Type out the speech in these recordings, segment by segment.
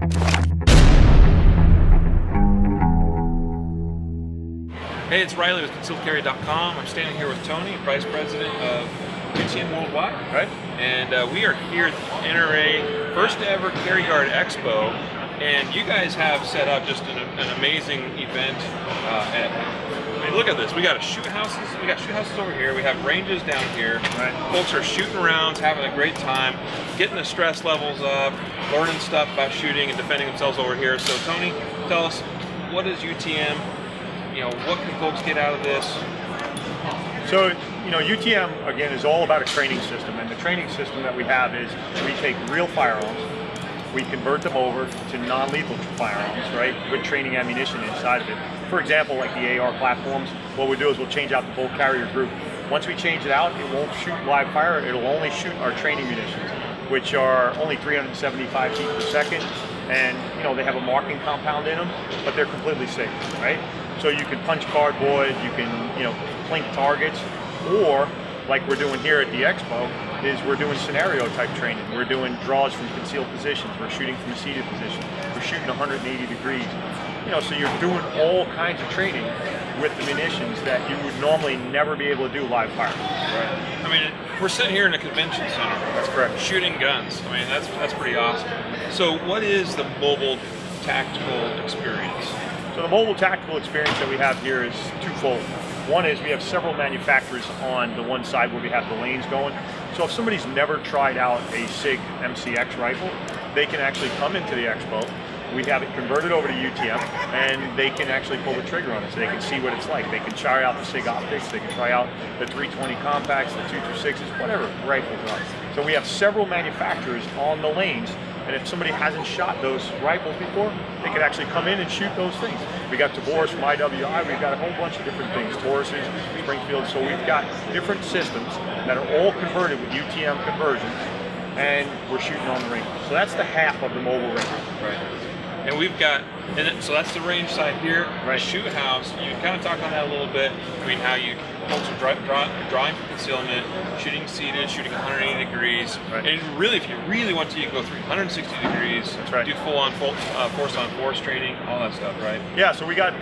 Hey, it's Riley with ConcealedCarry.com. I'm standing here with Tony, Vice President of UTM Worldwide. Right. And we are here at the NRA first ever Carry Guard Expo. And you guys have set up just an amazing event. I mean, look at this. We got shoot houses. We got shoot houses over here. We have ranges down here. Right. Folks are shooting rounds, having a great time, getting the stress levels up, learning stuff about shooting and defending themselves over here. So, Tony, tell us, what is UTM? You know, what can folks get out of this? So, you know, UTM, again, is all about a training system. And the training system that we have is we take real firearms, we convert them over to non-lethal firearms, right, with training ammunition inside of it. For example, like the AR platforms, what we'll do is we'll change out the bolt carrier group. Once we change it out, it won't shoot live fire, it'll only shoot our training munitions, which are only 375 feet per second. And, you know, they have a marking compound in them, but they're completely safe, right? So you can punch cardboard, you can, you know, plink targets, or like we're doing here at the Expo, is we're doing scenario type training. We're doing draws from concealed positions. We're shooting from a seated position. We're shooting 180 degrees. You know, so you're doing all kinds of training with the munitions that you would normally never be able to do live fire. Right. I mean, we're sitting here in a convention center. That's correct. Shooting guns. I mean, that's pretty awesome. So what is the mobile tactical experience? So the mobile tactical experience that we have here is twofold. One is we have several manufacturers on the one side where we have the lanes going. So if somebody's never tried out a SIG MCX rifle, they can actually come into the Expo. We have it converted over to UTM, and they can actually pull the trigger on it so they can see what it's like. They can try out the SIG optics, they can try out the 320 compacts, the 226s, whatever rifles are. So we have several manufacturers on the lanes, and if somebody hasn't shot those rifles before, they can actually come in and shoot those things. We got Taboras from IWI, we've got a whole bunch of different things, Tauruses, Springfield, so we've got different systems that are all converted with UTM conversions, and we're shooting on the range. So that's the half of the mobile range. Right. And we've got, so that's the range side here. Right. The shoot house, you kind of talked on that a little bit. I mean, how you folks are drawing for concealment, shooting seated, shooting 180 degrees. Right. And really, if you really want to, you can go 360 degrees. That's right. Do full-on force training, all that stuff, right? Yeah, so we got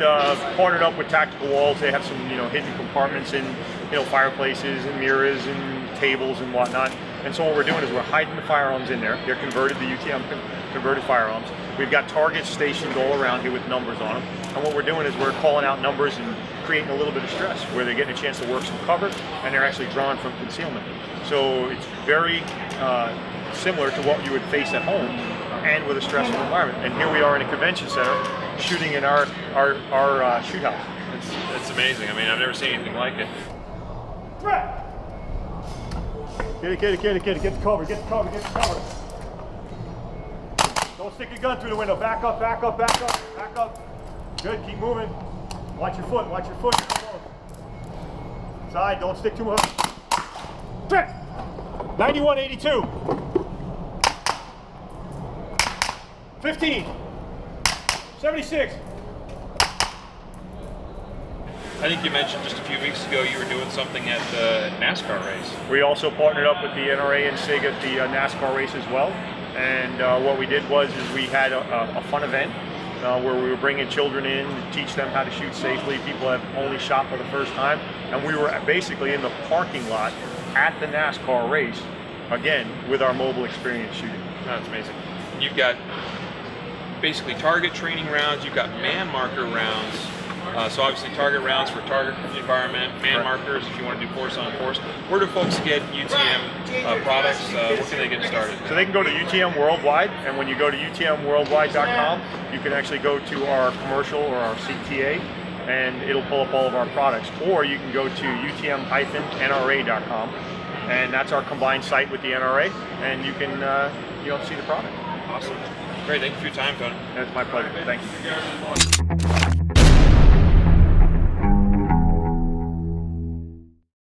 partnered up with Tactical Walls. They have some, you know, hidden compartments in, you know, fireplaces and mirrors and tables and whatnot. And so what we're doing is we're hiding the firearms in there. They're converted, the UTM converted firearms. We've got targets stationed all around here with numbers on them. And what we're doing is we're calling out numbers and creating a little bit of stress where they're getting a chance to work some cover and they're actually drawing from concealment. So it's very similar to what you would face at home and with a stressful environment. And here we are in a convention center shooting in our shoot house. It's amazing. I mean, I've never seen anything like it. Get the cover, get the cover, get the cover. Don't stick your gun through the window. Back up, back up, back up, back up. Good, keep moving. Watch your foot, watch your foot. Side, don't stick too much. 9182. 15. 76. I think you mentioned just a few weeks ago you were doing something at the NASCAR race. We also partnered up with the NRA and SIG at the NASCAR race as well. And what we did was we had a fun event where we were bringing children in to teach them how to shoot safely. People have only shot for the first time. And we were basically in the parking lot at the NASCAR race, again, with our mobile experience shooting. That's amazing. You've got basically target training rounds, you've got man marker rounds. So obviously target rounds for target environment, man markers if you want to do force on force. Where do folks get UTM products? Where can they get started? So they can go to UTM Worldwide, and when you go to UTMWorldwide.com, you can actually go to our commercial or our CTA, and it'll pull up all of our products. Or you can go to UTM-NRA.com, and that's our combined site with the NRA, and you can see the product. Awesome. Great. Thank you for your time, Tony. It's my pleasure. Thank you.